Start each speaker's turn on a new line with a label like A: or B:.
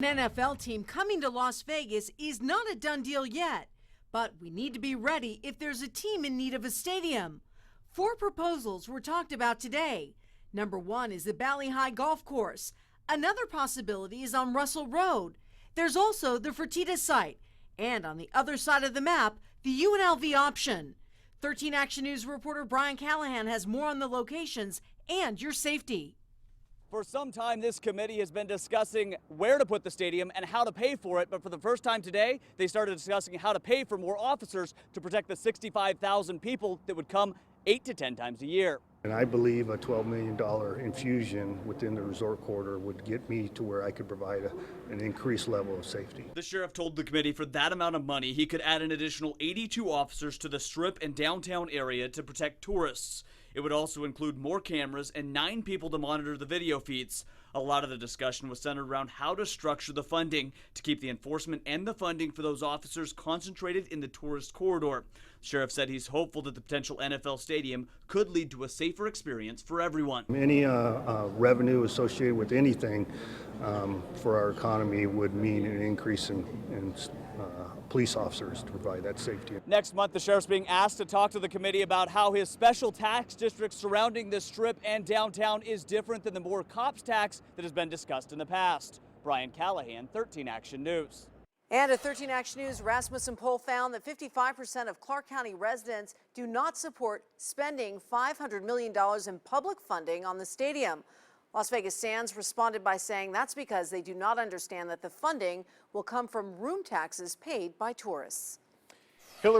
A: An NFL team coming to Las Vegas is not a done deal yet, but we need to be ready if there's a team in need of a stadium. 4 proposals were talked about today. Number 1 is the Bali High Golf Course. Another possibility is on Russell Road. There's also the Fertitta site, and on the other side of the map, the UNLV option. 13 Action News reporter Brian Callahan has more on the locations and your safety.
B: For some time, this committee has been discussing where to put the stadium and how to pay for it. But for the first time today, they started discussing how to pay for more officers to protect the 65,000 people that would come 8 to 10 times a year.
C: And I believe a $12 million infusion within the resort corridor would get me to where I could provide an increased level of safety.
B: The sheriff told the committee for that amount of money, he could add an additional 82 officers to the Strip and downtown area to protect tourists. It would also include more cameras and 9 people to monitor the video feeds. A lot of the discussion was centered around how to structure the funding to keep the enforcement and the funding for those officers concentrated in the tourist corridor. The sheriff said he's hopeful that the potential NFL stadium could lead to a safer experience for everyone.
C: Any revenue associated with anything for our economy would mean an increase in police officers to provide that safety.
B: Next month, the sheriff's being asked to talk to the committee about how his special tax district surrounding the Strip and downtown is different than the more cops tax that has been discussed in the past. Brian Callahan, 13 Action News.
A: And at 13 Action News, Rasmussen poll found that 55% of Clark County residents do not support spending $500 million in public funding on the stadium. Las Vegas Sands responded by saying that's because they do not understand that the funding will come from room taxes paid by tourists.